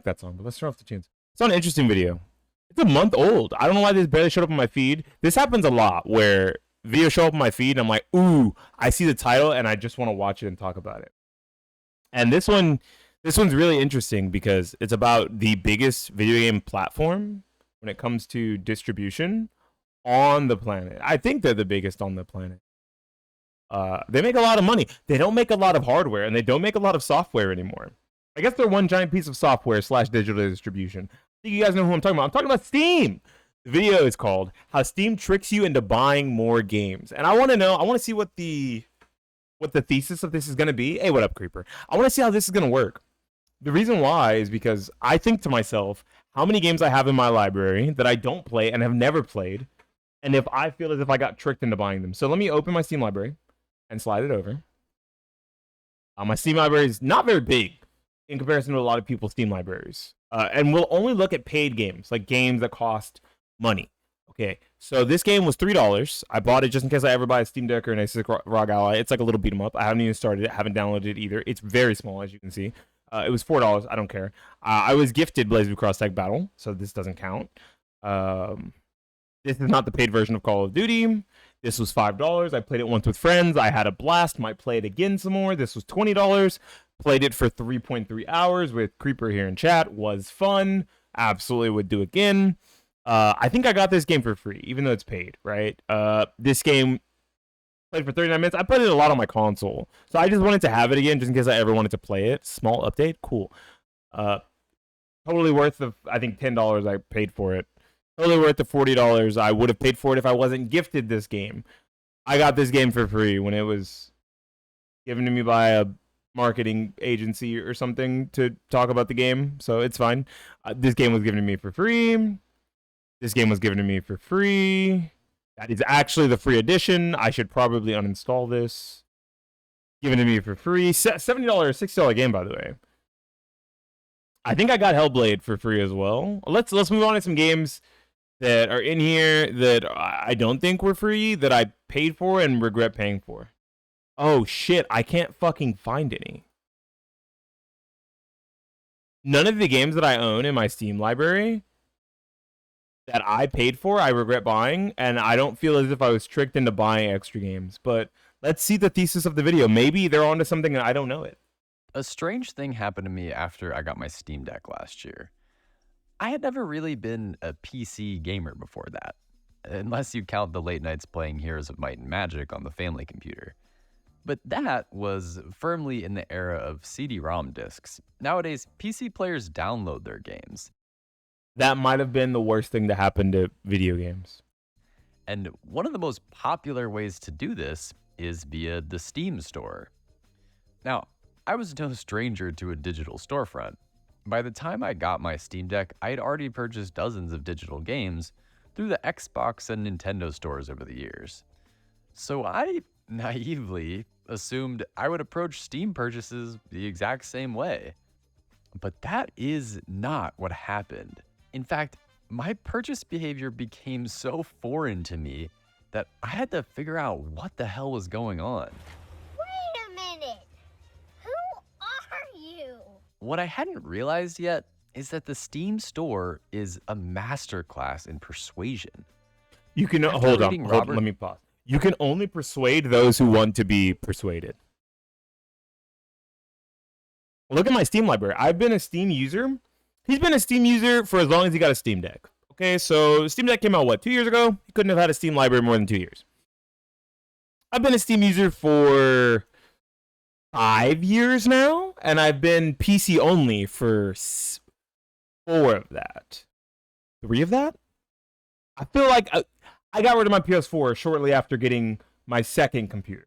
that song, but let's turn off the tunes. It's not an interesting video. It's a month old. I don't know why this barely showed up on my feed. This happens a lot where videos show up on my feed and I'm like, ooh, I see the title and I just want to watch it and talk about it. And this one's really interesting because it's about the biggest video game platform when it comes to distribution on the planet. I think they're the biggest on the planet. They make a lot of money. They don't make a lot of hardware and they don't make a lot of software anymore. I guess they're one giant piece of software / digital distribution. I think you guys know who I'm talking about. I'm talking about Steam. The video is called How Steam Tricks You into Buying More Games. And I want to see what the thesis of this is going to be. Hey, what up, Creeper? I want to see how this is going to work. The reason why is because I think to myself, how many games I have in my library that I don't play and have never played, and if I feel as if I got tricked into buying them. So let me open my Steam library and slide it over. My Steam library is not very big in comparison to a lot of people's Steam libraries. And we'll only look at paid games, like games that cost money. Okay, so this game was $3. I bought it just in case I ever buy a Steam Deck or an Asus ROG Ally. It's like a little beat 'em up. I haven't even started it, haven't downloaded it either. It's very small, as you can see. It was $4. I don't care. I was gifted Blaze Blue Cross Tag Battle, so this doesn't count. This is not the paid version of Call of Duty. This was $5. I played it once with friends. I had a blast. Might play it again some more. This was $20. Played it for 3.3 hours with Creeper here in chat. Was fun. Absolutely would do again. I think I got this game for free, even though it's paid, right? This game played for 39 minutes. I played it a lot on my console, so I just wanted to have it again just in case I ever wanted to play it. Small update, cool. Totally worth the, I think, $10 I paid for it. Totally worth the $40 I would have paid for it if I wasn't gifted this game. I got this game for free when it was given to me by a marketing agency or something to talk about the game, so it's fine. This game was given to me for free. This game was given to me for free. That is actually the free edition. I should probably uninstall this. Given to me for free. $70, $60 game, by the way. I think I got Hellblade for free as well. Let's move on to some games that are in here that I don't think were free, that I paid for and regret paying for. Oh shit, I can't fucking find any. None of the games that I own in my Steam library that I paid for, I regret buying, and I don't feel as if I was tricked into buying extra games. But let's see the thesis of the video. Maybe they're onto something and I don't know it. A strange thing happened to me after I got my Steam Deck last year. I had never really been a PC gamer before that, unless you count the late nights playing Heroes of Might and Magic on the family computer. But that was firmly in the era of CD-ROM discs. Nowadays, PC players download their games. That might have been the worst thing to happen to video games. And one of the most popular ways to do this is via the Steam store. Now, I was no stranger to a digital storefront. By the time I got my Steam Deck, I had already purchased dozens of digital games through the Xbox and Nintendo stores over the years. So I naively assumed I would approach Steam purchases the exact same way. But that is not what happened. In fact, my purchase behavior became so foreign to me that I had to figure out what the hell was going on. Wait a minute! Who are you? What I hadn't realized yet is that the Steam store is a masterclass in persuasion. You can hold on, let me pause. You can only persuade those who want to be persuaded. Look at my Steam library. I've been a Steam user. He's been a Steam user for as long as he got a Steam Deck. Okay, so Steam Deck came out, what, 2 years ago? He couldn't have had a Steam library more than 2 years. I've been a Steam user for 5 years now, and I've been PC only for 4 of that. 3 of that? I feel like I got rid of my PS4 shortly after getting my second computer.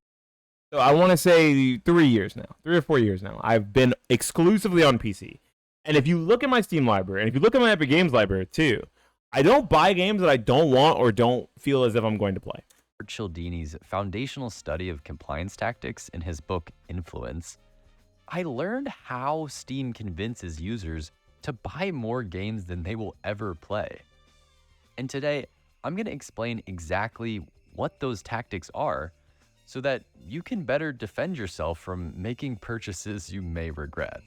So I want to say 3 years now, 3 or 4 years now. I've been exclusively on PC. And if you look at my Steam library, and if you look at my Epic Games library too, I don't buy games that I don't want or don't feel as if I'm going to play. Cialdini's foundational study of compliance tactics in his book Influence, I learned how Steam convinces users to buy more games than they will ever play. And today, I'm going to explain exactly what those tactics are so that you can better defend yourself from making purchases you may regret.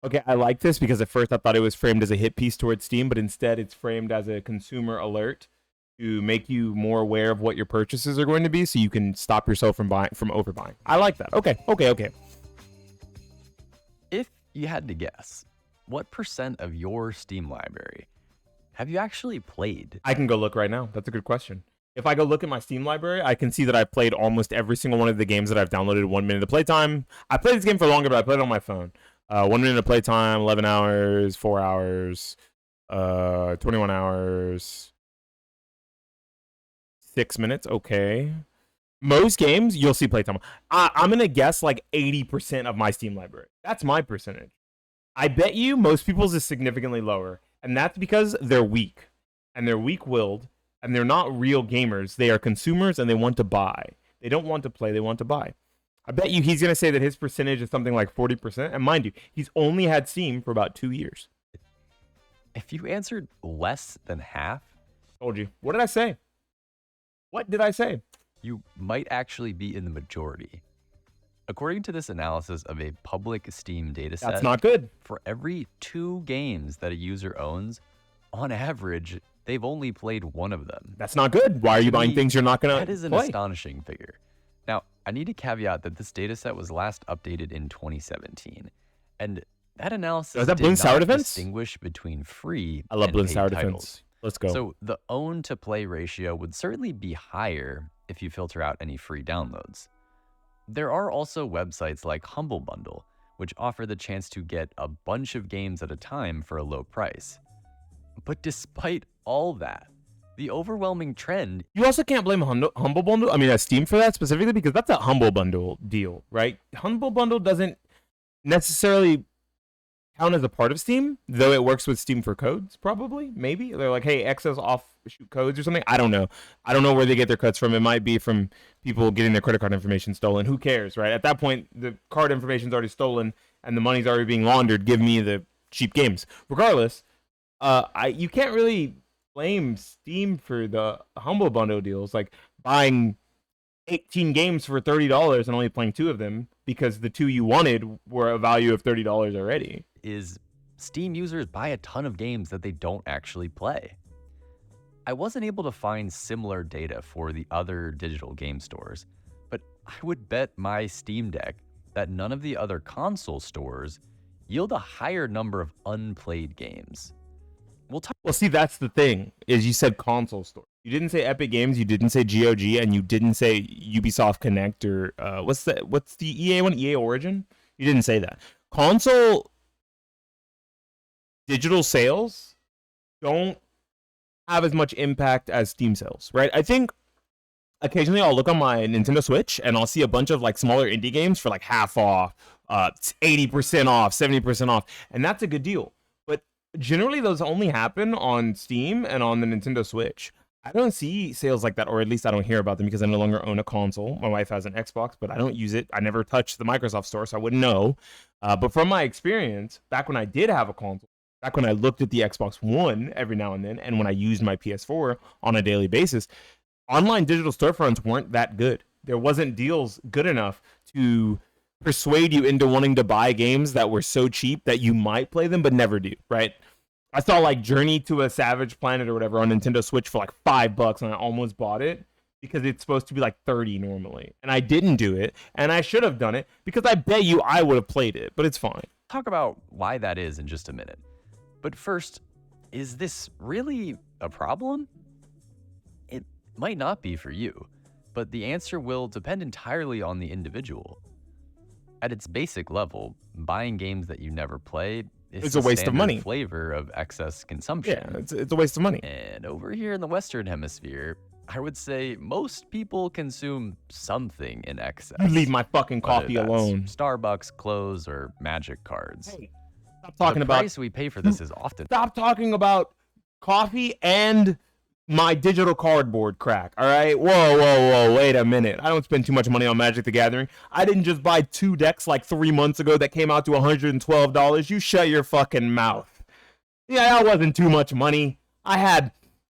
Okay, I like this because at first I thought it was framed as a hit piece towards Steam, but instead it's framed as a consumer alert to make you more aware of what your purchases are going to be, so you can stop yourself from overbuying. I like that. Okay. If you had to guess, what % of your Steam library have you actually played? I can go look right now. That's a good question. If I go look at my Steam library, I can see that I've played almost every single one of the games that I've downloaded. 1 minute of playtime. I played this game for longer, but I played it on my phone. 1 minute of playtime, 11 hours, 4 hours, 21 hours, 6 minutes. Okay. Most games, you'll see playtime. I'm going to guess like 80% of my Steam library. That's my percentage. I bet you most people's is significantly lower. And that's because they're weak. And they're weak-willed. And they're not real gamers. They are consumers and they want to buy. They don't want to play, they want to buy. I bet you he's going to say that his percentage is something like 40%. And mind you, he's only had Steam for about 2 years. If you answered less than half, Told you. What did I say? What did I say? you might actually be in the majority. According to this analysis of a public Steam dataset, That's not good. for every 2 games that a user owns, on average, they've only played one of them. That's not good. Why are you To buying me, things you're not going to That is an play? astonishing figure. Now, I need to caveat that this dataset was last updated in 2017, and that analysis Is that did Bloons Sour not Defense? distinguish between free I love and Bloons paid Sour titles. Defense. Let's go. So the own to play ratio would certainly be higher if you filter out any free downloads. There are also websites like Humble Bundle, which offer the chance to get a bunch of games at a time for a low price. But despite all that, the overwhelming trend You also can't blame Humble Bundle. I mean, Steam for that specifically because that's a Humble Bundle deal, right? Humble Bundle doesn't necessarily count as a part of Steam, though it works with Steam for codes. Probably, maybe they're like, hey, excess offshoot codes or something. I don't know. I don't know where they get their cuts from. It might be from people getting their credit card information stolen. Who cares, right? At that point, the card information's already stolen and the money's already being laundered. Give me the cheap games. Regardless, you can't really blame Steam for the Humble Bundle deals, like buying 18 games for $30 and only playing 2 of them because the 2 you wanted were a value of $30 already. is Steam users buy a ton of games that they don't actually play. I wasn't able to find similar data for the other digital game stores, but I would bet my Steam Deck that none of the other console stores yield a higher number of unplayed games. Well, see, that's the thing, is you said console store. You didn't say Epic Games, you didn't say GOG, and you didn't say Ubisoft Connect or what's the EA one? EA Origin? You didn't say that. Console digital sales don't have as much impact as Steam sales, right? I think occasionally I'll look on my Nintendo Switch and I'll see a bunch of like smaller indie games for like half off, 80% off, 70% off, and that's a good deal. But generally those only happen on Steam and on the Nintendo Switch. I don't see sales like that, or at least I don't hear about them because I no longer own a console. My wife has an Xbox, but I don't use it. I never touched the Microsoft Store, so I wouldn't know. But from my experience, back when I did have a console, back when I looked at the Xbox One every now and then, and when I used my PS4 on a daily basis, online digital storefronts weren't that good. There wasn't deals good enough to persuade you into wanting to buy games that were so cheap that you might play them but never do, right? I saw like Journey to a Savage Planet or whatever on Nintendo Switch for like $5 and I almost bought it because it's supposed to be like 30 normally. And I didn't do it, and I should have done it because I bet you I would have played it, but it's fine. Talk about why that is in just a minute. But first, is this really a problem? It might not be for you, but the answer will depend entirely on the individual. At its basic level, buying games that you never play is It's a the waste of standard money. flavor of excess consumption. Yeah, it's a waste of money. And over here in the Western Hemisphere, I would say most people consume something in excess. You leave my fucking whether coffee that's alone. Starbucks, clothes, or magic cards. Hey, stop talking the about price we pay for this is often stop talking about coffee and my digital cardboard crack. All right, whoa, wait a minute. I don't spend too much money on Magic the Gathering. I didn't just buy 2 decks like 3 months ago that came out to $112. You shut your fucking mouth. Yeah, that wasn't too much money. I had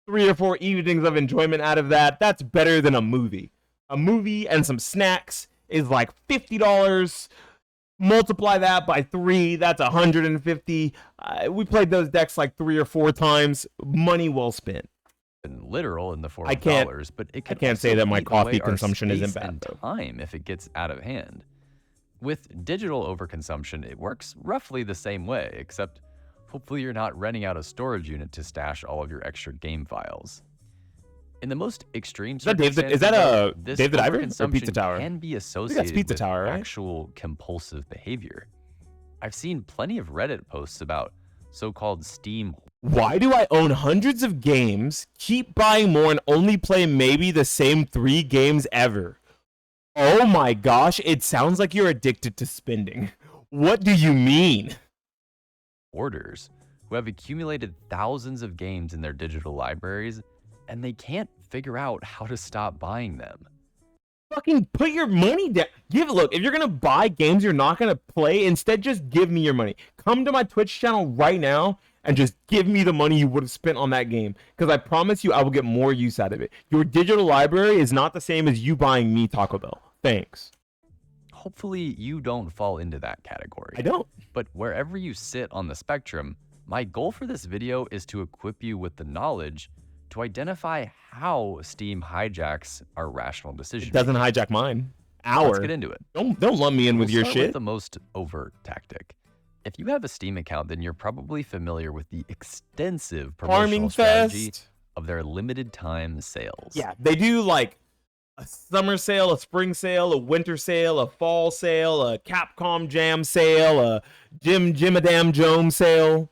3 or 4 evenings of enjoyment out of that. That's better than a movie. A movie and some snacks is like $50 Multiply that by 3, that's 150. We played those decks like 3 or 4 times. Money well spent. And literal in the form I of can't- dollars, but it I can can't say also that my eat coffee away our consumption isn't space bad, and though. time if it gets out of hand. With digital overconsumption, it works roughly the same way, except hopefully you're not renting out a storage unit to stash all of your extra game files. In the most extreme Is that Dave the- circumstances, is that, though, this Dave the Diver or overconsumption Pizza Tower? can be that's associated Pizza with Tower, right? actual compulsive behavior. I've seen plenty of Reddit posts about so-called Steam. Why do I own hundreds of games, keep buying more, and only play maybe the same 3 games ever? Oh my gosh, it sounds like you're addicted to spending. What do you mean? Hoarders who have accumulated thousands of games in their digital libraries, and they can't figure out how to stop buying them. Fucking put your money down. Look, if you're gonna buy games you're not gonna play, instead just give me your money. Come to my Twitch channel right now and just give me the money you would have spent on that game, because I promise you I will get more use out of it. Your digital library is not the same as you buying me Taco Bell. Thanks. Hopefully you don't fall into that category. I don't. But wherever you sit on the spectrum, my goal for this video is to equip you with the knowledge to identify how Steam hijacks our rational decision. It doesn't hijack mine. Let's get into it. Don't lump me in with We'll your start shit. with the most overt tactic. If you have a Steam account, then you're probably familiar with the extensive promotional Farming strategy Fest. of their limited time sales. Yeah, they do like a summer sale, a spring sale, a winter sale, a fall sale, a Capcom Jam sale, a Jim-a-Dam Jome sale.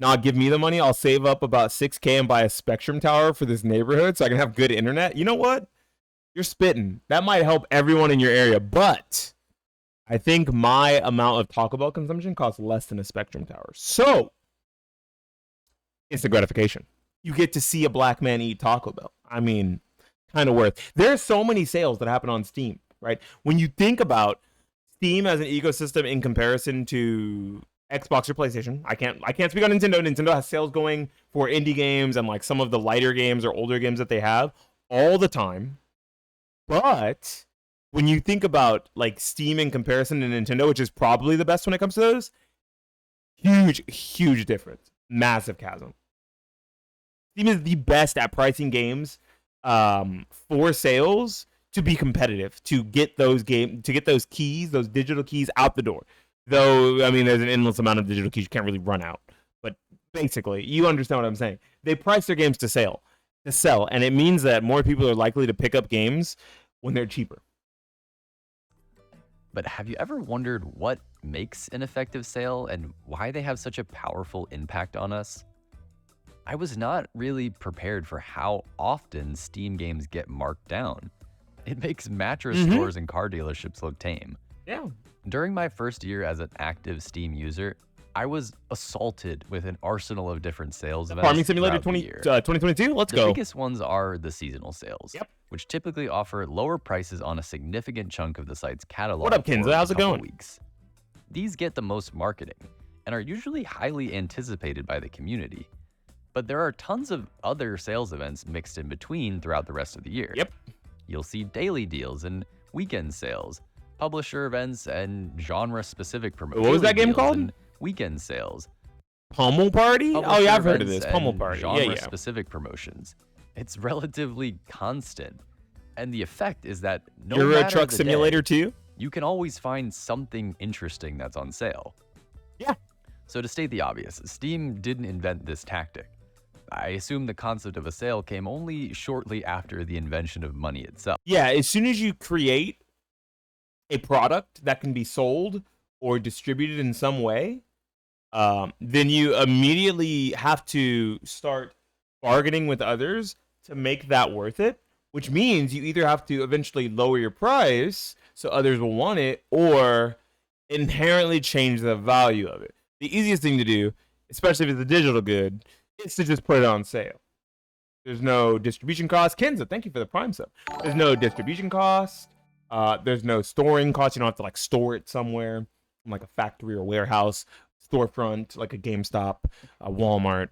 Nah, give me the money. I'll save up about 6K and buy a Spectrum tower for this neighborhood so I can have good internet. You know what? You're spitting. That might help everyone in your area, but I think my amount of Taco Bell consumption costs less than a Spectrum tower. So, instant gratification. You get to see a black man eat Taco Bell. I mean, kind of worth. There's so many sales that happen on Steam, right? When you think about Steam as an ecosystem in comparison to Xbox or PlayStation, I can't speak on Nintendo. Nintendo has sales going for indie games and like some of the lighter games or older games that they have all the time. But when you think about like Steam in comparison to Nintendo, which is probably the best when it comes to those, huge difference. Massive chasm. Steam is the best at pricing games for sales to be competitive, to get those keys, those digital keys out the door. Though, I mean, there's an endless amount of digital keys you can't really run out. But basically, you understand what I'm saying. They price their games to sell, and it means that more people are likely to pick up games when they're cheaper. But have you ever wondered what makes an effective sale and why they have such a powerful impact on us? I was not really prepared for how often Steam games get marked down. It makes mattress stores and car dealerships look tame. Yeah. During my first year as an active Steam user, I was assaulted with an arsenal of different sales events. Farming Simulator throughout the year. 2022? Let's The go. biggest ones are the seasonal sales, which typically offer lower prices on a significant chunk of the site's catalog. What up, Kinza? for a How's it couple going? Weeks. These get the most marketing and are usually highly anticipated by the community. But there are tons of other sales events mixed in between throughout the rest of the year. Yep. You'll see daily deals and weekend sales, publisher events, and genre-specific promotions. What was that game called? Weekend sales. Pummel Party? Oh yeah, I've heard of events this. Pummel and Party. Yeah. Genre-specific promotions. It's relatively constant, and the effect is that no Euro matter Truck the Simulator day, 2? you can always find something interesting that's on sale. Yeah. So to state the obvious, Steam didn't invent this tactic. I assume the concept of a sale came only shortly after the invention of money itself. Yeah, as soon as you create a product that can be sold or distributed in some way, then you immediately have to start bargaining with others to make that worth it, which means you either have to eventually lower your price so others will want it, or inherently change the value of it. The easiest thing to do, especially if it's a digital good, is to just put it on sale. There's no distribution cost. Kenza, thank you for the Prime sub. There's no distribution cost. There's no storing cost. You don't have to like store it somewhere, in like a factory or warehouse, storefront, like a GameStop, a Walmart.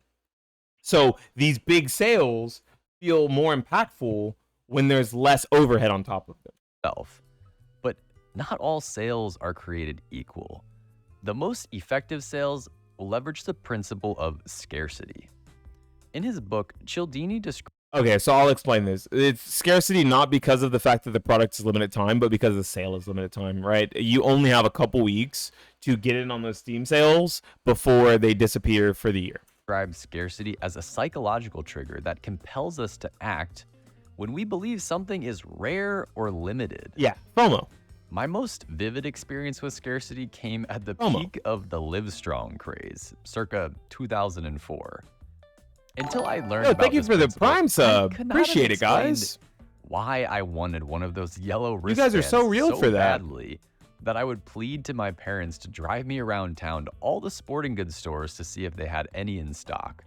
So these big sales feel more impactful when there's less overhead on top of them. But not all sales are created equal. The most effective sales will leverage the principle of scarcity. In his book, Cialdini describes Okay, so I'll explain this. It's scarcity not because of the fact that the product is limited time, but because the sale is limited time, right? You only have a couple weeks to get in on those Steam sales before they disappear for the year. scarcity as a psychological trigger that compels us to act when we believe something is rare or limited. Yeah, FOMO. My most vivid experience with scarcity came at the FOMO. peak of the Livestrong craze, circa 2004. Until I learned about Thank you this for the principle, Prime I sub. could not have Appreciate it, explained guys. why I wanted one of those yellow You wristbands guys are so real for that. badly that I would plead to my parents to drive me around town to all the sporting goods stores to see if they had any in stock.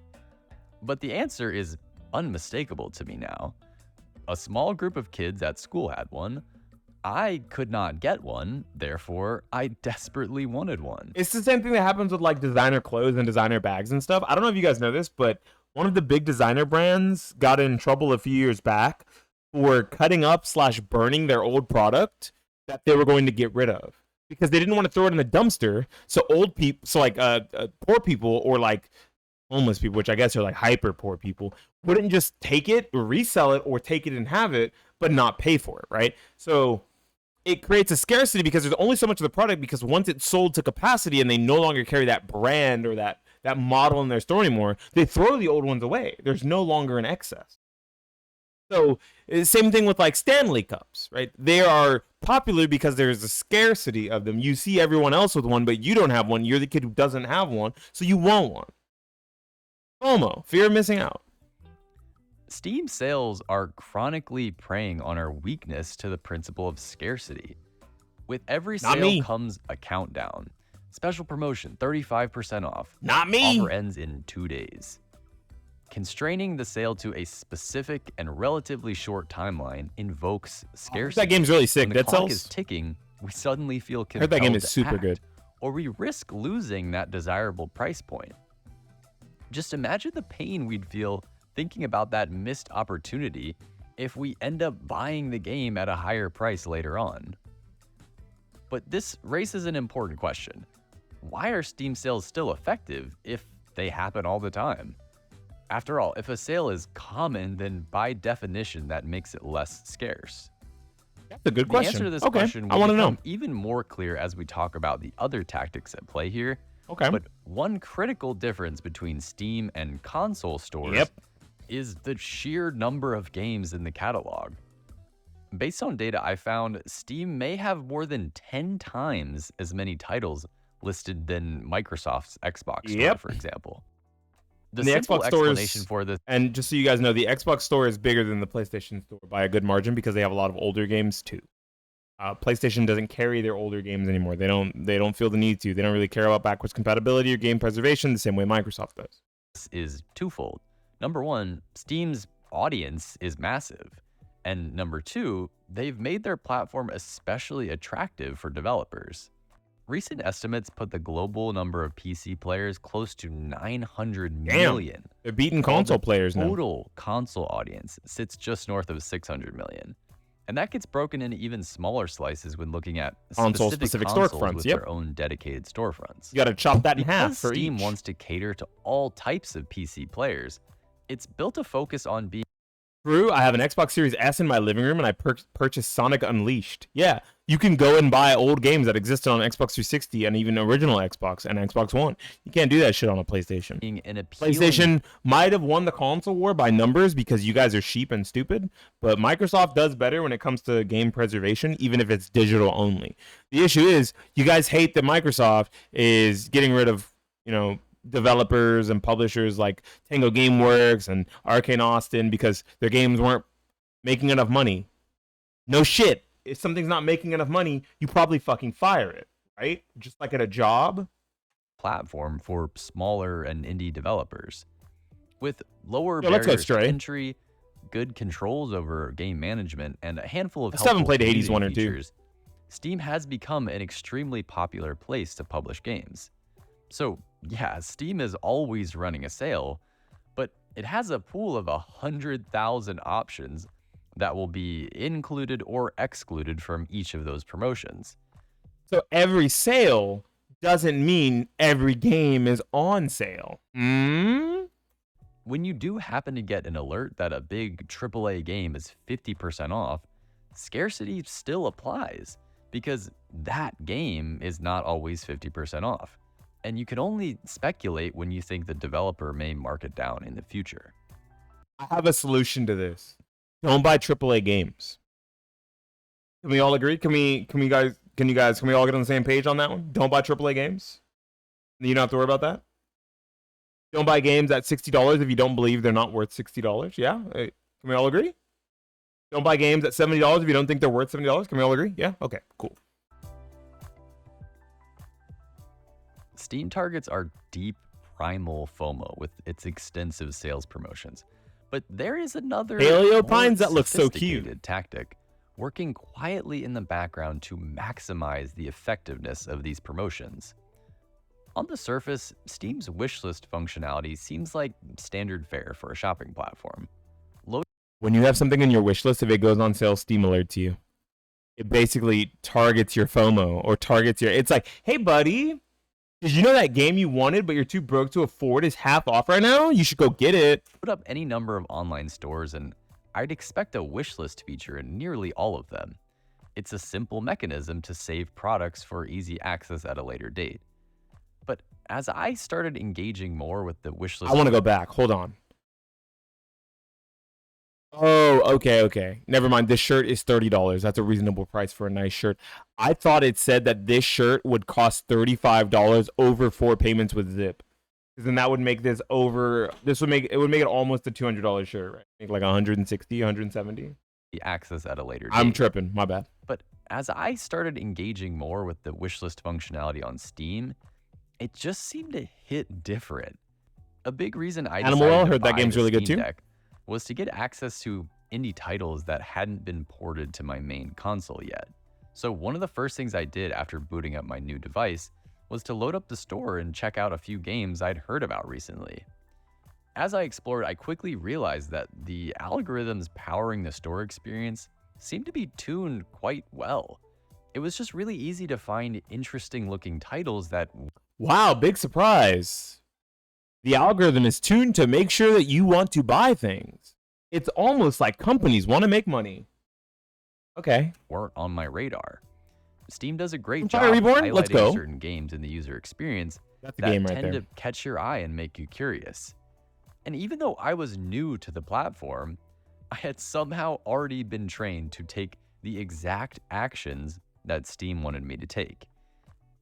But the answer is unmistakable to me now. A small group of kids at school had one. I could not get one, therefore I desperately wanted one. It's the same thing that happens with like designer clothes and designer bags and stuff. I don't know if you guys know this, but one of the big designer brands got in trouble a few years back for cutting up / burning their old product that they were going to get rid of because they didn't want to throw it in the dumpster. So poor people or like homeless people, which I guess are like hyper poor people, wouldn't just take it or resell it or take it and have it, but not pay for it, right? So it creates a scarcity because there's only so much of the product because once it's sold to capacity and they no longer carry that brand or that model in their store anymore, they throw the old ones away. There's no longer an excess. So same thing with like Stanley Cups, right? They are popular because there's a scarcity of them. You see everyone else with one, but you don't have one. You're the kid who doesn't have one, so you want one. FOMO, fear of missing out. Steam sales are chronically preying on our weakness to the principle of scarcity. With every Not sale me. comes a countdown. Special promotion, 35% off. Not me. Offer ends in 2 days. Constraining the sale to a specific and relatively short timeline invokes scarcity. That game's really sick. When the Dead clock is Cells. ticking, we suddenly feel I compelled heard that game is to super act, good. or we risk losing that desirable price point. Just imagine the pain we'd feel thinking about that missed opportunity if we end up buying the game at a higher price later on. But this raises an important question. Why are Steam sales still effective if they happen all the time? After all, if a sale is common, then by definition, that makes it less scarce. That's a good The question. answer to this Okay, question I will want to know. become even more clear as we talk about the other tactics at play here. Okay. But one critical difference between Steam and console stores Yep. is the sheer number of games in the catalog. Based on data I found, Steam may have more than 10 times as many titles listed than Microsoft's Xbox Store, Yep. for example. The And the simple Xbox Store explanation is, for this and just so you guys know, the Xbox Store is bigger than the PlayStation Store by a good margin because they have a lot of older games too. PlayStation doesn't carry their older games anymore. They don't feel the need to. They don't really care about backwards compatibility or game preservation the same way Microsoft does. is twofold. Number one, Steam's audience is massive. And number two, they've made their platform especially attractive for developers. Recent estimates put the global number of PC players close to 900 million. They're beating while console the players now. Total console audience sits just north of 600 million. And that gets broken into even smaller slices when looking at Console-specific consoles storefronts, with yep. their own dedicated storefronts. You got to chop that in half Because for Steam each. wants to cater to all types of PC players, it's built a focus on being True, I have an Xbox Series S in my living room, and I purchased Sonic Unleashed. Yeah, you can go and buy old games that existed on Xbox 360 and even original Xbox and Xbox One. You can't do that shit on a PlayStation. an appealing PlayStation might have won the console war by numbers because you guys are sheep and stupid, but Microsoft does better when it comes to game preservation, even if it's digital only. The issue is, you guys hate that Microsoft is getting rid of, developers and publishers like Tango Gameworks and Arcane Austin because their games weren't making enough money. No shit. If something's not making enough money, you probably fucking fire it, right? Just like at a job. platform for smaller and indie developers. With lower Let's go barriers to Stray. entry, good controls over game management, and a handful of I still haven't helpful played Hades community 1 or 2. features, Steam has become an extremely popular place to publish games. So, yeah, Steam is always running a sale, but it has a pool of 100,000 options that will be included or excluded from each of those promotions. So every sale doesn't mean every game is on sale. When you do happen to get an alert that a big AAA game is 50% off, scarcity still applies because that game is not always 50% off. And you can only speculate when you think the developer may mark it down in the future. I have a solution to this. Don't buy AAA games. Can we all agree? Can we all get on the same page on that one? Don't buy AAA games. You don't have to worry about that. Don't buy games at $60 if you don't believe they're not worth $60. Yeah? Can we all agree? Don't buy games at $70 if you don't think they're worth $70. Can we all agree? Yeah? Okay, cool. Steam targets our deep primal FOMO with its extensive sales promotions. But there is another Paleo Pines that looks so sophisticated tactic working quietly in the background to maximize the effectiveness of these promotions. On the surface, Steam's wishlist functionality seems like standard fare for a shopping platform. When you have something in your wish list, if it goes on sale, Steam alerts you. It basically targets your FOMO or targets your... It's like, hey, buddy, did you know that game you wanted but you're too broke to afford is half off right now? You should go get it. Put up any number of online stores and I'd expect a wishlist feature in nearly all of them. It's a simple mechanism to save products for easy access at a later date. But as I started engaging more with the wishlist... I want to go back. Hold on. Oh, okay. Never mind. This shirt is $30. That's a reasonable price for a nice shirt. I thought it said that this shirt would cost $35 over 4 payments with Zip. Because then that would make this over... It would make it almost a $200 shirt, right? Make like 160, 170. The access at a later date. I'm tripping. My bad. But as I started engaging more with the wishlist functionality on Steam, it just seemed to hit different. A big reason I decided to heard that buy game's the really good Steam too. Deck was to get access to indie titles that hadn't been ported to my main console yet. So one of the first things I did after booting up my new device was to load up the store and check out a few games I'd heard about recently. As I explored, I quickly realized that the algorithms powering the store experience seemed to be tuned quite well. It was just really easy to find interesting looking titles that... Wow, big surprise. The algorithm is tuned to make sure that you want to buy things. It's almost like companies want to make money. Okay. weren't on my radar. Steam does a great Empire job Reborn? Let's go. highlighting certain games in the user experience That's a that game right tend there. to catch your eye and make you curious. And even though I was new to the platform, I had somehow already been trained to take the exact actions that Steam wanted me to take.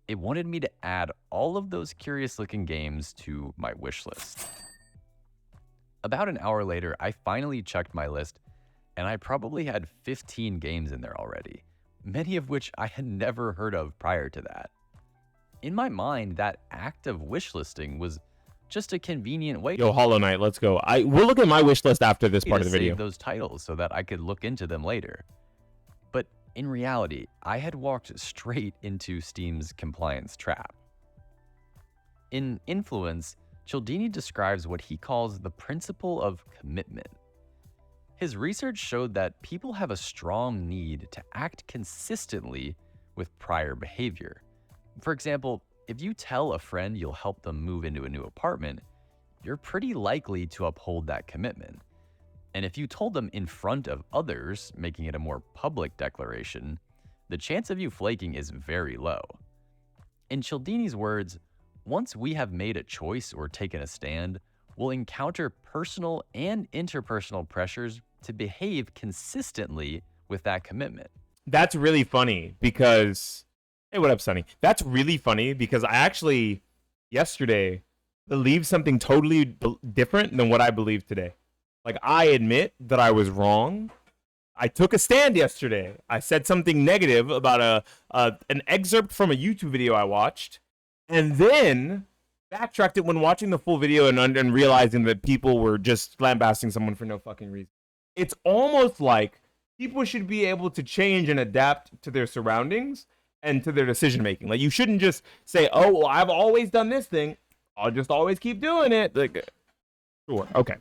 It wanted me to add all of those curious-looking games to my wish list. About an hour later, I finally checked my list, and I probably had 15 games in there already, many of which I had never heard of prior to that. In my mind, that act of wishlisting was just a convenient way Yo, Hollow Knight, let's go. We'll look at my wish list after this part to of the video. save those titles so that I could look into them later. But in reality, I had walked straight into Steam's compliance trap. In Influence, Cialdini describes what he calls the principle of commitment. His research showed that people have a strong need to act consistently with prior behavior. For example, if you tell a friend you'll help them move into a new apartment, you're pretty likely to uphold that commitment. And if you told them in front of others, making it a more public declaration, the chance of you flaking is very low. In Cialdini's words, once we have made a choice or taken a stand, we'll encounter personal and interpersonal pressures to behave consistently with that commitment. That's really funny because... Hey, what up, Sonny? That's really funny because I actually, yesterday, believed something totally different than what I believe today. Like, I admit that I was wrong. I took a stand yesterday. I said something negative about an excerpt from a YouTube video I watched, and then backtracked it when watching the full video and realizing that people were just lambasting someone for no fucking reason. It's almost like people should be able to change and adapt to their surroundings and to their decision making. Like, you shouldn't just say, oh, well, I've always done this thing, I'll just always keep doing it. Like, sure, okay.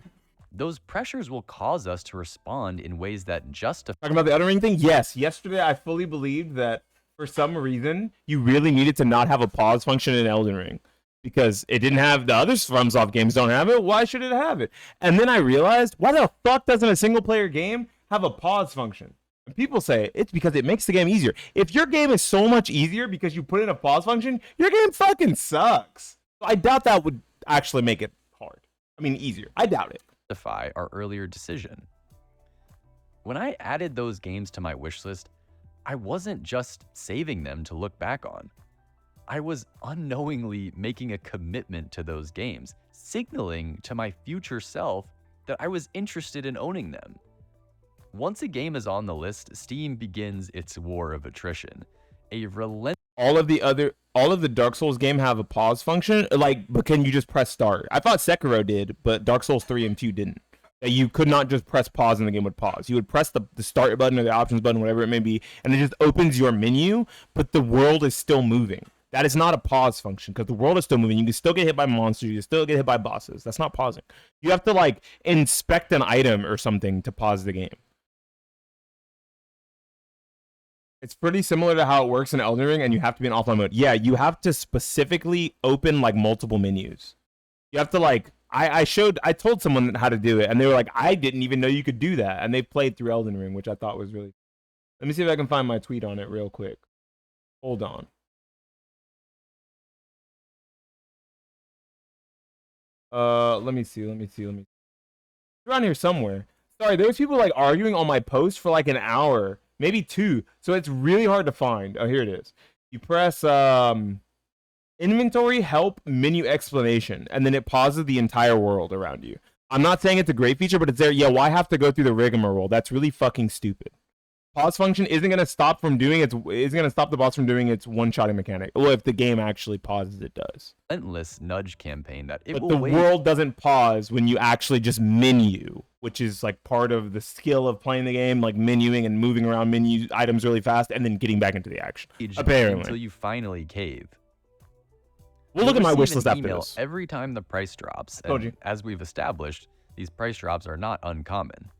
those pressures will cause us to respond in ways that justify. Talking about the Elden Ring thing, yes. Yesterday, I fully believed that for some reason you really needed to not have a pause function in Elden Ring because it didn't have the other FromSoft games don't have it. Why should it have it? And then I realized, why the fuck doesn't a single player game have a pause function? And people say it's because it makes the game easier. If your game is so much easier because you put in a pause function, your game fucking sucks. So I doubt that would actually make it hard. I mean, easier. I doubt it. Our earlier decision. When I added those games to my wish list, I wasn't just saving them to look back on. I was unknowingly making a commitment to those games, signaling to my future self that I was interested in owning them. Once a game is on the list, Steam begins its war of attrition. A relentless. All of the Dark Souls game have a pause function, but can you just press start? I thought Sekiro did, but Dark Souls 3 and 2 didn't. You could not just press pause and the game would pause. You would press the start button or the options button, whatever it may be, and it just opens your menu, but the world is still moving. That is not a pause function because the world is still moving. You can still get hit by monsters. You can still get hit by bosses. That's not pausing. You have to inspect an item or something to pause the game. It's pretty similar to how it works in Elden Ring, and you have to be in offline mode. Yeah, you have to specifically open multiple menus. You have to I told someone how to do it, and they were like, I didn't even know you could do that. And they played through Elden Ring, which I thought was really. Let me see if I can find my tweet on it real quick. Hold on. Let me see. Around here somewhere. Sorry, there was people arguing on my post for an hour. Maybe 2. So it's really hard to find. Oh, here it is. You press inventory, help, menu explanation, and then it pauses the entire world around you. I'm not saying it's a great feature, but it's there. Yeah, why have to go through the rigmarole? That's really fucking stupid. Pause function isn't gonna stop the boss from doing its one-shotting mechanic. Well, if the game actually pauses, it does. Relentless nudge campaign that but the world doesn't pause when you actually just menu, which is part of the skill of playing the game, menuing and moving around menu items really fast and then getting back into the action. Apparently, until you finally cave. We'll look at my wish list after this. Every time the price drops, and as we've established, these price drops are not uncommon.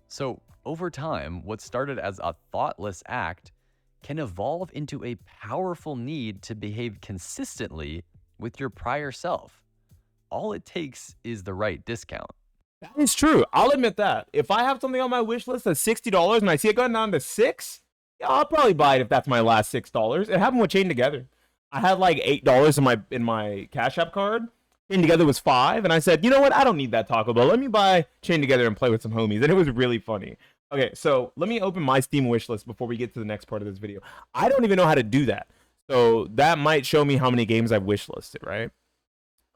So over time, what started as a thoughtless act can evolve into a powerful need to behave consistently with your prior self. All it takes is the right discount. That is true. I'll admit that. If I have something on my wish list that's $60 and I see it going down to $6, yeah, I'll probably buy it if that's my last $6. It happened with Chain Together. I had $8 in my Cash App card. Chain Together was $5, and I said, you know what? I don't need that Taco Bell. Let me buy Chain Together and play with some homies. And it was really funny. Okay, so let me open my Steam wish list before we get to the next part of this video. I don't even know how to do that. So that might show me how many games I've wish listed, right?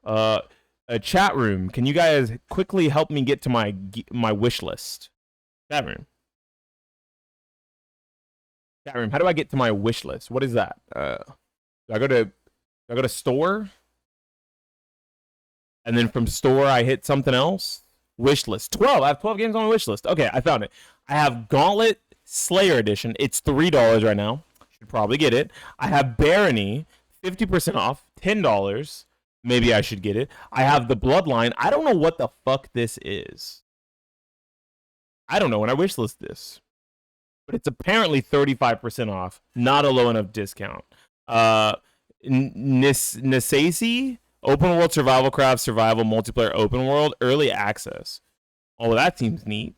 A chat room. Can you guys quickly help me get to my wish list? Chat room. Chat room. How do I get to my wish list? What is that? Do I go to store? And then from store, I hit something else. Wish list. 12. I have 12 games on my wish list. Okay, I found it. I have Gauntlet Slayer Edition. It's $3 right now. Should probably get it. I have Beanie, 50% off, $10. Maybe I should get it. I have the Bloodline. I don't know what the fuck this is. I don't know when I wish list this. But it's apparently 35% off. Not a low enough discount. Nisasi, Open World Survival Craft, Survival Multiplayer Open World, Early Access. Oh, that seems neat.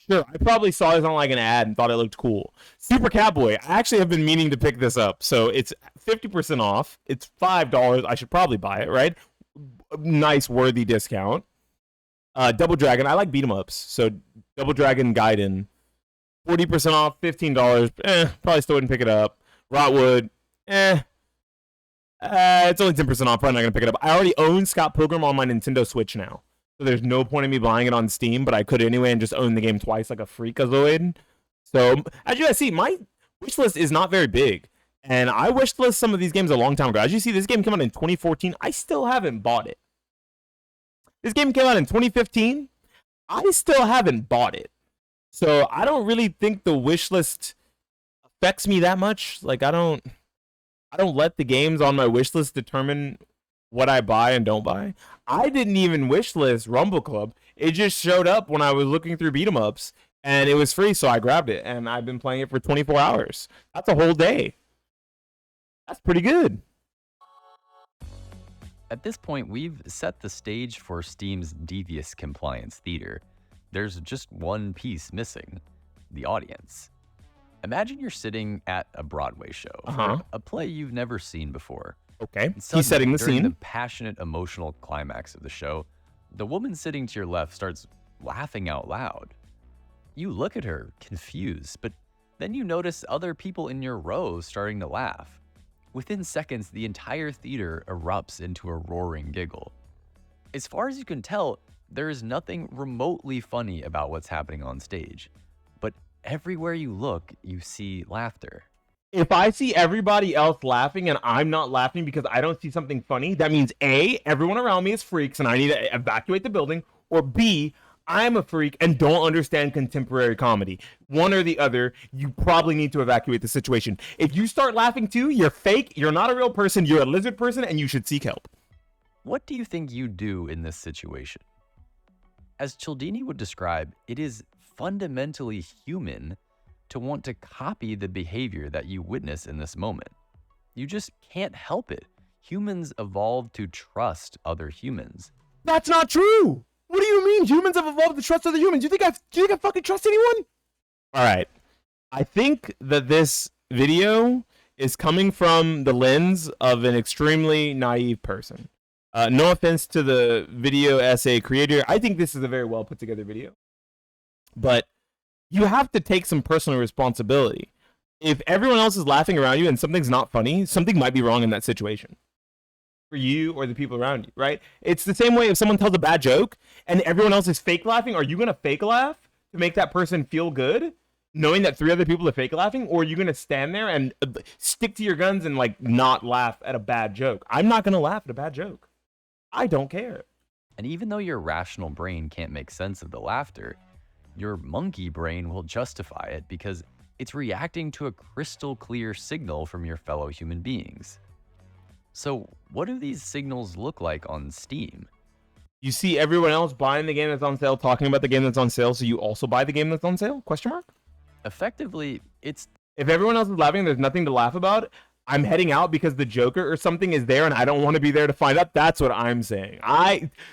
Sure, I probably saw this on an ad and thought it looked cool. Super Catboy. I actually have been meaning to pick this up. So it's 50% off. It's $5. I should probably buy it, right? Nice, worthy discount. Double Dragon. I like beat 'em ups. So Double Dragon Gaiden. 40% off, $15. Probably still wouldn't pick it up. Rotwood. It's only 10% off. Probably not going to pick it up. I already own Scott Pilgrim on my Nintendo Switch now. So there's no point in me buying it on Steam, but I could anyway and just own the game twice like a freakazoid. So, as you guys see, my wish list is not very big. And I wish list some of these games a long time ago. As you see, this game came out in 2014. I still haven't bought it. This game came out in 2015. I still haven't bought it. So I don't really think the wish list affects me that much. I don't let the games on my wish list determine what I buy and don't buy. I didn't even wish list Rumble Club. It just showed up when I was looking through beat 'em ups, and it was free, so I grabbed it, and I've been playing it for 24 hours. That's a whole day. That's pretty good. At this point, we've set the stage for Steam's devious compliance theater. There's just one piece missing: the audience. Imagine you're sitting at a Broadway show for a play you've never seen before. Okay, And he's setting the during scene. the passionate, emotional climax of the show, the woman sitting to your left starts laughing out loud. You look at her, confused, but then you notice other people in your row starting to laugh. Within seconds, the entire theater erupts into a roaring giggle. As far as you can tell, there is nothing remotely funny about what's happening on stage. But everywhere you look, you see laughter. If I see everybody else laughing and I'm not laughing because I don't see something funny, that means A, everyone around me is freaks and I need to evacuate the building, or B, I'm a freak and don't understand contemporary comedy. One or the other, you probably need to evacuate the situation. If you start laughing too, you're fake, you're not a real person, you're a lizard person, and you should seek help. What do you think you do in this situation? As Cialdini would describe, it is fundamentally human to want to copy the behavior that you witness in this moment. You just can't help it. Humans evolved to trust other humans. That's not true. What do you mean humans have evolved to trust other humans? Do you think I fucking trust anyone? All right. I think that this video is coming from the lens of an extremely naive person. No offense to the video essay creator. I think this is a very well put together video. But you have to take some personal responsibility. If everyone else is laughing around you and something's not funny, something might be wrong in that situation for you or the people around you, right? It's the same way if someone tells a bad joke and everyone else is fake laughing. Are you going to fake laugh to make that person feel good, knowing that 3 other people are fake laughing? Or are you going to stand there and stick to your guns and like not laugh at a bad joke? I'm not going to laugh at a bad joke. I don't care. And even though your rational brain can't make sense of the laughter, your monkey brain will justify it because it's reacting to a crystal clear signal from your fellow human beings. So what do these signals look like on Steam? You see everyone else buying the game that's on sale, talking about the game that's on sale, so you also buy the game that's on sale? Question mark? Effectively, it's... If everyone else is laughing and there's nothing to laugh about, I'm heading out because the Joker or something is there and I don't want to be there to find out. That's what I'm saying.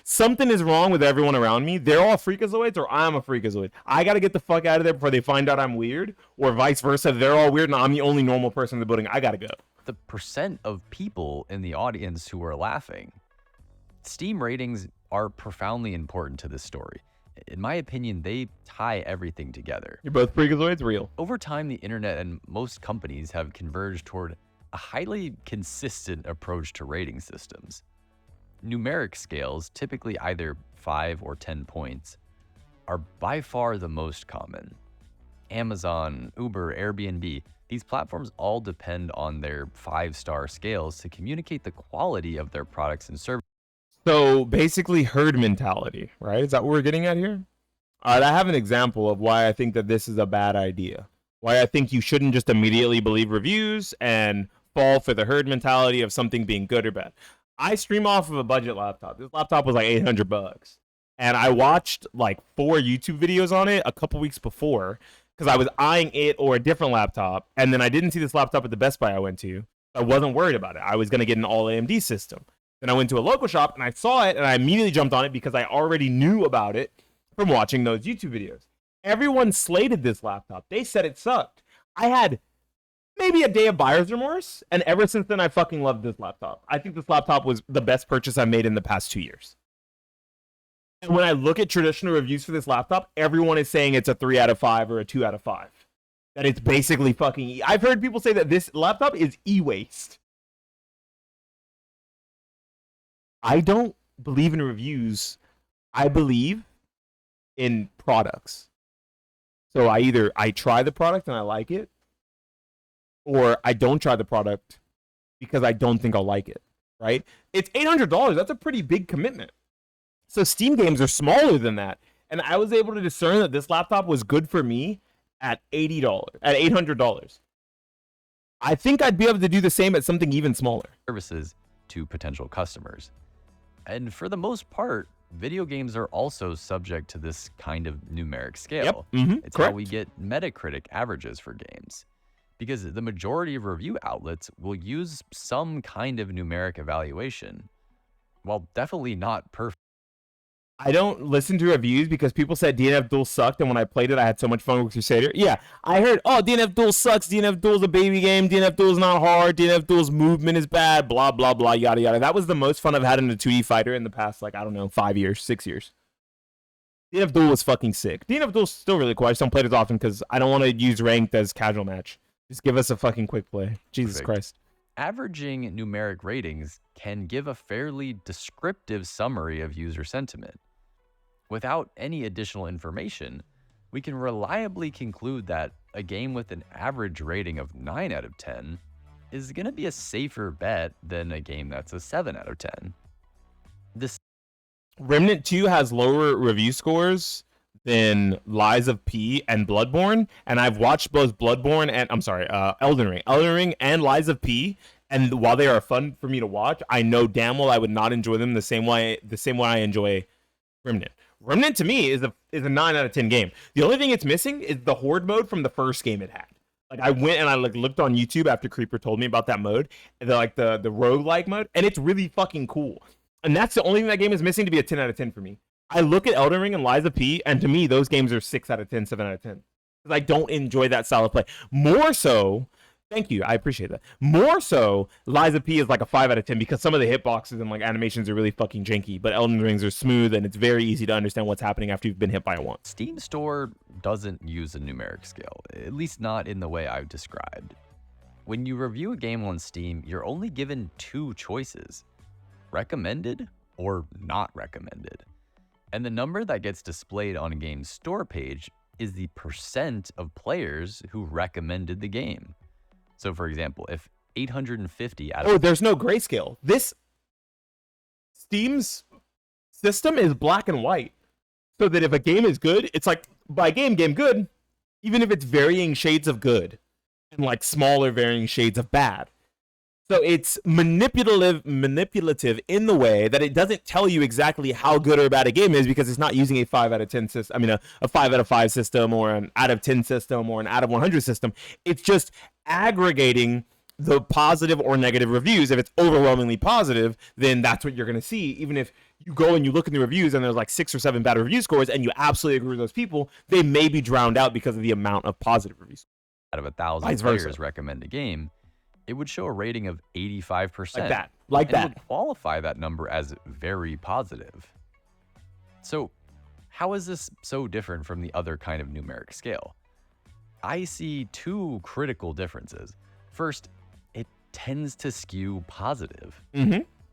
Something is wrong with everyone around me. They're all freakazoids or I'm a freakazoid. I got to get the fuck out of there before they find out I'm weird, or vice versa. They're all weird and I'm the only normal person in the building. I got to go. the percent of people in the audience who are laughing. Steam ratings are profoundly important to this story. In my opinion, they tie everything together. You're both freakazoids? Real. Over time, the internet and most companies have converged toward a highly consistent approach to rating systems. Numeric scales, typically either 5 or 10 points, are by far the most common. Amazon, Uber, Airbnb, these platforms all depend on their 5-star scales to communicate the quality of their products and services. So basically herd mentality, right? Is that what we're getting at here? All right, I have an example of why I think that this is a bad idea. Why I think you shouldn't just immediately believe reviews and fall for the herd mentality of something being good or bad. I stream off of a budget laptop. This laptop was like $800. And I watched like 4 YouTube videos on it a couple weeks before because I was eyeing it or a different laptop. And then I didn't see this laptop at the Best Buy I went to. I wasn't worried about it. I was going to get an all AMD system. Then I went to a local shop and I saw it and I immediately jumped on it because I already knew about it from watching those YouTube videos. Everyone slated this laptop. They said it sucked. I had maybe a day of buyer's remorse, and ever since then I fucking loved this laptop. I think this laptop was the best purchase I made in the past 2 years. And when I look at traditional reviews for this laptop, everyone is saying it's a 3 out of 5 or a 2 out of 5. That it's basically fucking I've heard people say that this laptop is e-waste. I don't believe in reviews. I believe in products. So I try the product and I like it, or I don't try the product because I don't think I'll like it, right? It's $800. That's a pretty big commitment. So Steam games are smaller than that. And I was able to discern that this laptop was good for me at $800. I think I'd be able to do the same at something even smaller. Services to potential customers. And for the most part, video games are also subject to this kind of numeric scale. It's how we get Metacritic averages for games. Because the majority of review outlets will use some kind of numeric evaluation. While definitely not perfect. I don't listen to reviews because people said DNF Duel sucked, and when I played it, I had so much fun with Crusader. Yeah, I heard, oh, DNF Duel sucks, DNF Duel's a baby game, DNF Duel's not hard, DNF Duel's movement is bad, blah, blah, blah, yada, yada. That was the most fun I've had in a 2D fighter in the past, like, I don't know, 5 years, 6 years. DNF Duel was fucking sick. DNF Duel's still really cool. I just don't play it as often because I don't want to use ranked as casual match. Just give us a fucking quick play. Jesus Christ. Averaging numeric ratings can give a fairly descriptive summary of user sentiment. Without any additional information, we can reliably conclude that a game with an average rating of 9 out of 10 is going to be a safer bet than a game that's a 7 out of 10. Remnant 2 has lower review scores than Lies of P and Bloodborne, and I've watched both Bloodborne and Elden Ring and Lies of P, and while they are fun for me to watch, I know damn well I would not enjoy them the same way I enjoy Remnant. Remnant to me is a 9 out of 10 game. The only thing it's missing is the horde mode from the first game it had. Like I went and I looked on YouTube after Creeper told me about that mode, the roguelike mode, and it's really fucking cool. And that's the only thing that game is missing to be a 10 out of 10 for me. I look at Elden Ring and Lies of P, and to me, those games are 6 out of 10, 7 out of 10. Because I don't enjoy that style of play. More so, thank you, I appreciate that. More so, Lies of P is like a 5 out of 10 because some of the hitboxes and like animations are really fucking janky, but Elden Rings are smooth and it's very easy to understand what's happening after you've been hit by it once. Steam Store doesn't use a numeric scale, at least not in the way I've described. When you review a game on Steam, you're only given 2 choices: recommended or not recommended. And the number that gets displayed on a game's store page is the percent of players who recommended the game. So for example, if 850 out of... Oh, there's no grayscale. This Steam's system is black and white. So that if a game is good, it's like, by game good, even if it's varying shades of good and like smaller varying shades of bad. So it's manipulative in the way that it doesn't tell you exactly how good or bad a game is because it's not using a 5 out of 10 system. I mean, a 5 out of 5 system or an out of 10 system or an out of 100 system. It's just aggregating the positive or negative reviews. If it's overwhelmingly positive, then that's what you're going to see. Even if you go and you look in the reviews and there's like 6 or 7 bad review scores and you absolutely agree with those people, they may be drowned out because of the amount of positive reviews. Out of 1,000 players recommend a game, it would show a rating of 85%. Like that. It would qualify that number as very positive. So how is this so different from the other kind of numeric scale? I see 2 critical differences. First, it tends to skew positive.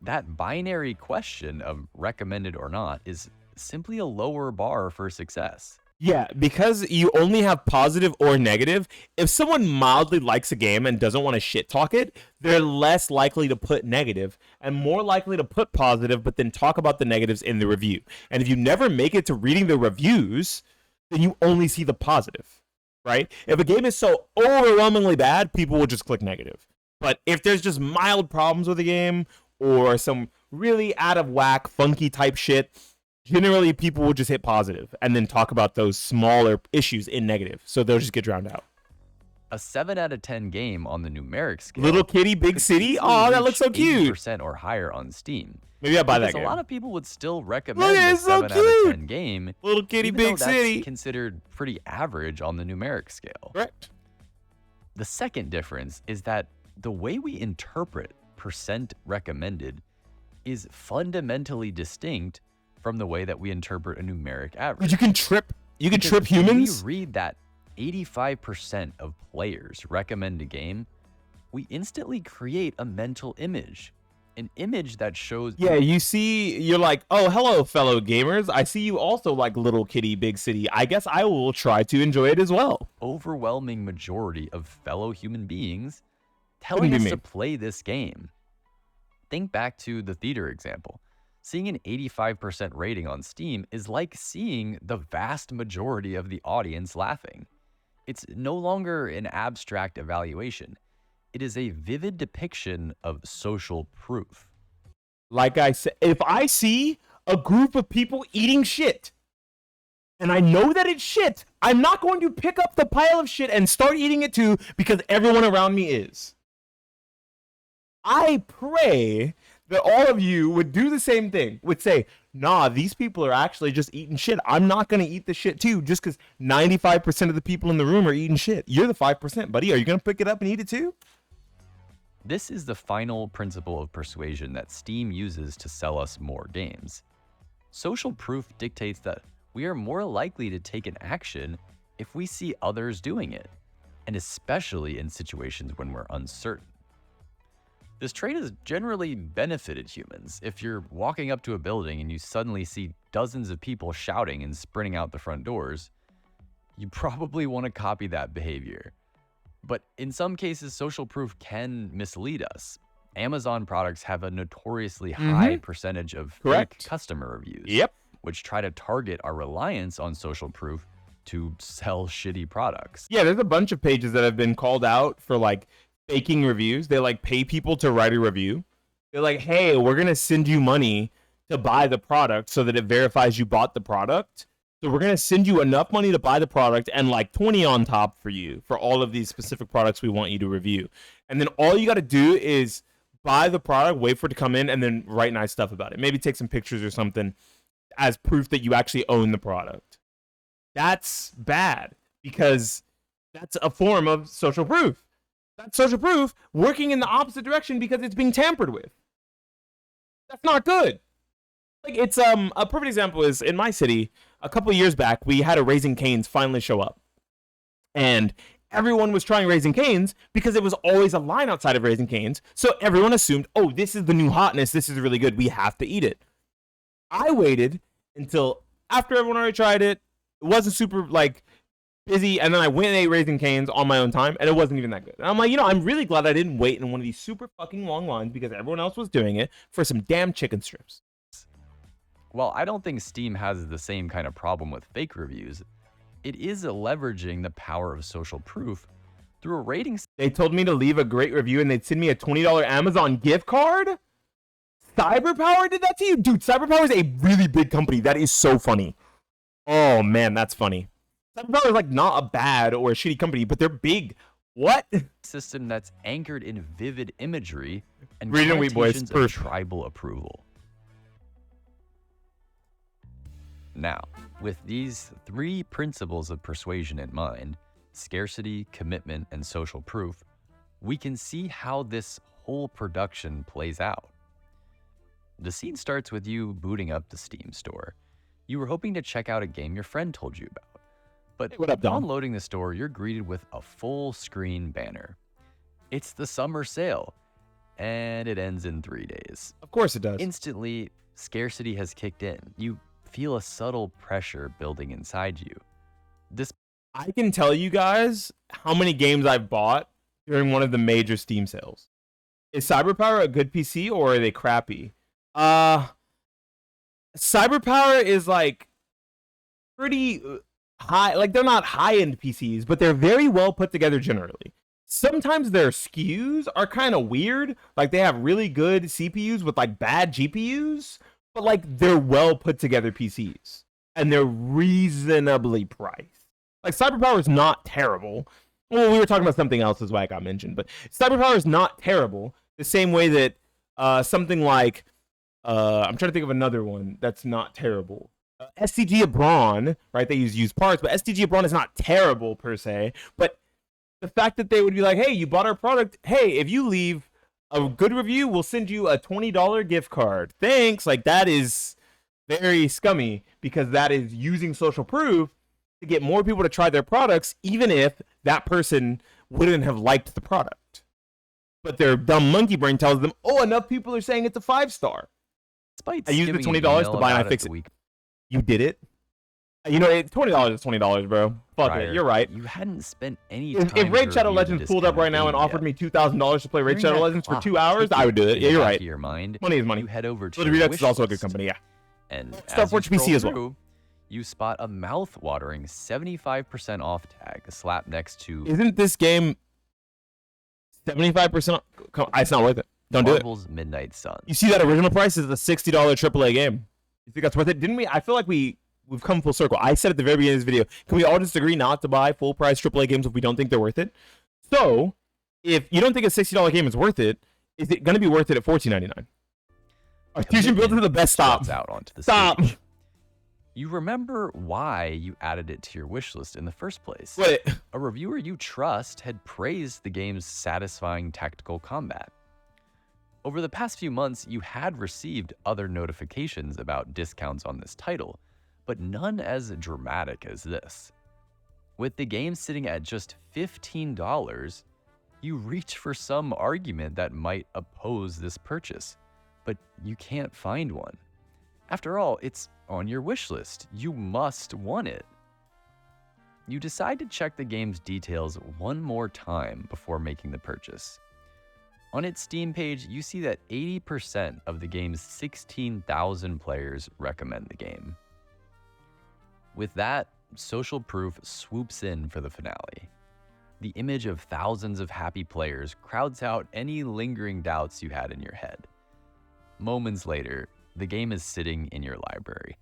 That binary question of recommended or not is simply a lower bar for success. Yeah, because you only have positive or negative, if someone mildly likes a game and doesn't want to shit talk it, they're less likely to put negative and more likely to put positive, but then talk about the negatives in the review. And if you never make it to reading the reviews, then you only see the positive, right? If a game is so overwhelmingly bad, people will just click negative. But if there's just mild problems with the game or some really out of whack, funky type shit, generally people will just hit positive and then talk about those smaller issues in negative. So they'll just get drowned out. A 7 out of 10 game on the numeric scale. Little Kitty, Big City? Oh, that looks so cute. 80% or higher on Steam. Maybe I'll buy that game. A lot of people would still recommend a 7 out of 10 game. Little Kitty, Big City. That's considered pretty average on the numeric scale. Correct. The second difference is that the way we interpret percent recommended is fundamentally distinct from the way that we interpret a numeric average. You can trip humans. When we read that 85% of players recommend a game, we instantly create a mental image. An image that shows... Yeah, you're like, oh, hello, fellow gamers. I see you also like Little Kitty, Big City. I guess I will try to enjoy it as well. Overwhelming majority of fellow human beings telling us to play this game. Think back to the theater example. Seeing an 85% rating on Steam is like seeing the vast majority of the audience laughing. It's no longer an abstract evaluation. It is a vivid depiction of social proof. like I said, if I see a group of people eating shit and I know that it's shit, I'm not going to pick up the pile of shit and start eating it too because everyone around me is. I pray that all of you would do the same thing, would say, nah, these people are actually just eating shit. I'm not going to eat the shit too just because 95% of the people in the room are eating shit. You're the 5%, buddy. Are you going to pick it up and eat it too? This is the final principle of persuasion that Steam uses to sell us more games. Social proof dictates that we are more likely to take an action if we see others doing it, and especially in situations when we're uncertain. This trait has generally benefited humans. If you're walking up to a building and you suddenly see dozens of people shouting and sprinting out the front doors, you probably want to copy that behavior. But in some cases, social proof can mislead us. Amazon products have a notoriously high percentage of fake customer reviews, which try to target our reliance on social proof to sell shitty products. Yeah, there's a bunch of pages that have been called out for like faking reviews. They like pay people to write a review. They're like, hey, we're going to send you money to buy the product so that it verifies you bought the product. So we're going to send you enough money to buy the product and like 20 on top for you for all of these specific products we want you to review. And then all you got to do is buy the product, wait for it to come in, and then write nice stuff about it. Maybe take some pictures or something as proof that you actually own the product. That's bad because that's a form of social proof. That's social proof working in the opposite direction because it's being tampered with. That's not good. Like it's a perfect example is in my city a couple of years back we had a Raising Cane's finally show up, and everyone was trying Raising Cane's because it was always a line outside of Raising Cane's. So everyone assumed, oh, this is the new hotness. This is really good. We have to eat it. I waited until after everyone already tried it. It wasn't super like busy, and then I went and ate Raising Cane's on my own time, and it wasn't even that good. And I'm like, I'm really glad I didn't wait in one of these super fucking long lines because everyone else was doing it for some damn chicken strips. While I don't think Steam has the same kind of problem with fake reviews, it is leveraging the power of social proof through a rating. They told me to leave a great review and they'd send me a $20 Amazon gift card? Cyberpower did that to you? Dude, Cyberpower is a really big company. That is so funny. Oh, man, that's funny. Cyberpower is like not a bad or a shitty company, but they're big. What? System that's anchored in vivid imagery and Read and Wheat Boys, connotations of tribal approval. Now, with these three principles of persuasion in mind, scarcity, commitment, and social proof, we can see how this whole production plays out. The scene starts with you booting up the Steam store. You were hoping to check out a game your friend told you about. But upon loading the store, you're greeted with a full screen banner. It's the summer sale, and it ends in 3 days. Of course it does. Instantly, scarcity has kicked in. You feel a subtle pressure building inside you. I can tell you guys how many games I've bought during one of the major Steam sales. Is Cyberpower a good PC or are they crappy? Cyberpower is like pretty high, like they're not high-end PCs, but they're very well put together generally. Sometimes their SKUs are kind of weird, like they have really good CPUs with like bad GPUs, but like they're well put together PCs and they're reasonably priced. Like Cyberpower is not terrible. Well, we were talking about something else is why it got mentioned, but Cyberpower is not terrible the same way that something like I'm trying to think of another one that's not terrible. STG Abron, right? They use used parts, but STG Abron is not terrible per se. But the fact that they would be like, hey, you bought our product. Hey, if you leave a good review, we'll send you a $20 gift card. Thanks. Like that is very scummy because that is using social proof to get more people to try their products, even if that person wouldn't have liked the product. But their dumb monkey brain tells them, oh, enough people are saying it's a 5-star. Despite I used the $20 to buy and I fix it. You did it? $20 is $20, bro. Fuck it. You're right. You hadn't spent any time. If Raid Shadow Legends pulled up right now and offered me $2,000 to play Raid Shadow Legends for 2 hours, I would do it. Yeah, you're right. Money is money. You head over to Redux is also a good company, yeah. And Starforge PC as well. You spot a mouth-watering 75% off tag slapped next to. Isn't this game 75% off? It's not worth it. Don't do it. Marvel's Midnight Suns. You see that original price is a $60 AAA game. You think that's worth it? Didn't we? I feel like we've come full circle. I said at the very beginning of this video, can we all just agree not to buy full price AAA games if we don't think they're worth it? So, if you don't think a $60 game is worth it, is it going to be worth it at $14.99? Fusion Builds is the best. Stop. Out onto the Stop. stage. You remember why you added it to your wish list in the first place. Wait. A reviewer you trust had praised the game's satisfying tactical combat. Over the past few months, you had received other notifications about discounts on this title, but none as dramatic as this. With the game sitting at just $15, you reach for some argument that might oppose this purchase, but you can't find one. After all, it's on your wish list. You must want it. You decide to check the game's details one more time before making the purchase. On its Steam page, you see that 80% of the game's 16,000 players recommend the game. With that, social proof swoops in for the finale. The image of thousands of happy players crowds out any lingering doubts you had in your head. Moments later, the game is sitting in your library,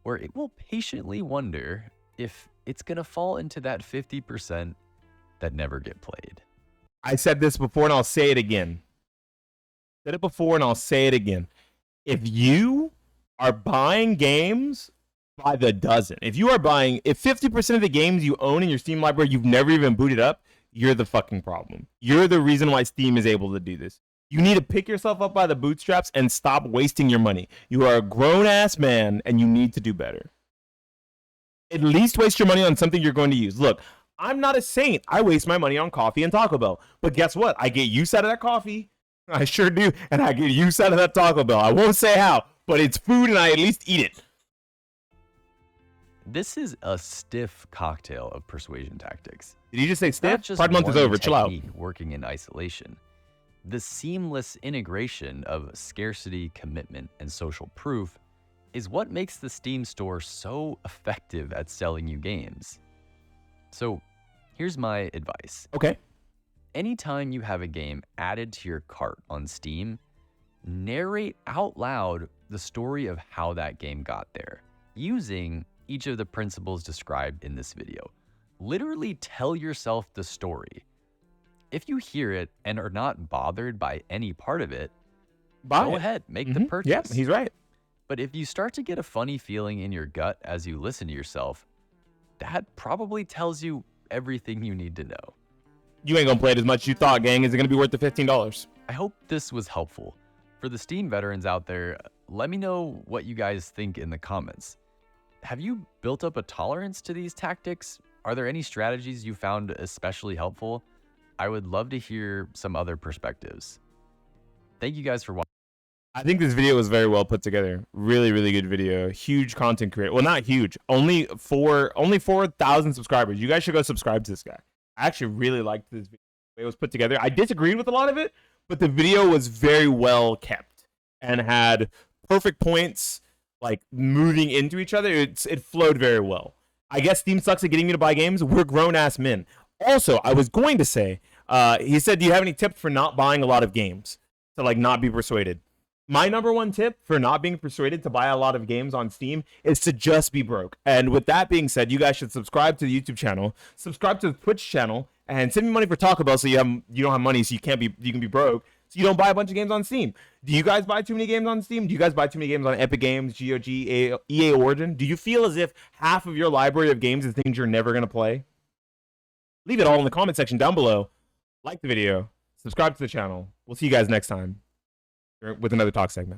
where it will patiently wonder if it's going to fall into that 50% that never get played. I said this before and I'll say it again. Said it before and I'll say it again. If you are buying games by the dozen, if 50% of the games you own in your Steam library you've never even booted up, you're the fucking problem. You're the reason why Steam is able to do this. You need to pick yourself up by the bootstraps and stop wasting your money. You are a grown-ass man and you need to do better. At least waste your money on something you're going to use. Look, I'm not a saint. I waste my money on coffee and Taco Bell. But guess what? I get use out of that coffee. I sure do. And I get use out of that Taco Bell. I won't say how, but it's food and I at least eat it. This is a stiff cocktail of persuasion tactics. Did you just say It's not stiff? just Pride Month is one over. Chill out. technique working in isolation. The seamless integration of scarcity, commitment, and social proof is what makes the Steam store so effective at selling you games. So here's my advice. Okay. Anytime you have a game added to your cart on Steam, narrate out loud the story of how that game got there, using each of the principles described in this video. Literally tell yourself the story. If you hear it and are not bothered by any part of it, go ahead, make the purchase. Yeah, he's right. But if you start to get a funny feeling in your gut as you listen to yourself, that probably tells you everything you need to know. You ain't gonna play it as much as you thought, gang. Is it gonna be worth the $15? I hope this was helpful. For the Steam veterans out there, let me know what you guys think in the comments. Have you built up a tolerance to these tactics? Are there any strategies you found especially helpful? I would love to hear some other perspectives. Thank you guys for watching. I think this video was very well put together. Really, really good video. Huge content creator. Well, not huge. Only 4,000 subscribers. You guys should go subscribe to this guy. I actually really liked this video. The way it was put together. I disagreed with a lot of it, but the video was very well kept and had perfect points, like moving into each other. It flowed very well. I guess Steam sucks at getting me to buy games. We're grown-ass men. Also, I was going to say, he said, do you have any tips for not buying a lot of games? To like not be persuaded. My number one tip for not being persuaded to buy a lot of games on Steam is to just be broke. And with that being said, you guys should subscribe to the YouTube channel, subscribe to the Twitch channel, and send me money for Taco Bell so you don't have money, so you can be broke, so you don't buy a bunch of games on Steam. Do you guys buy too many games on Steam? Do you guys buy too many games on Epic Games, GOG, EA Origin? Do you feel as if half of your library of games is things you're never gonna play? Leave it all in the comment section down below. Like the video, subscribe to the channel. We'll see you guys next time with another talk segment.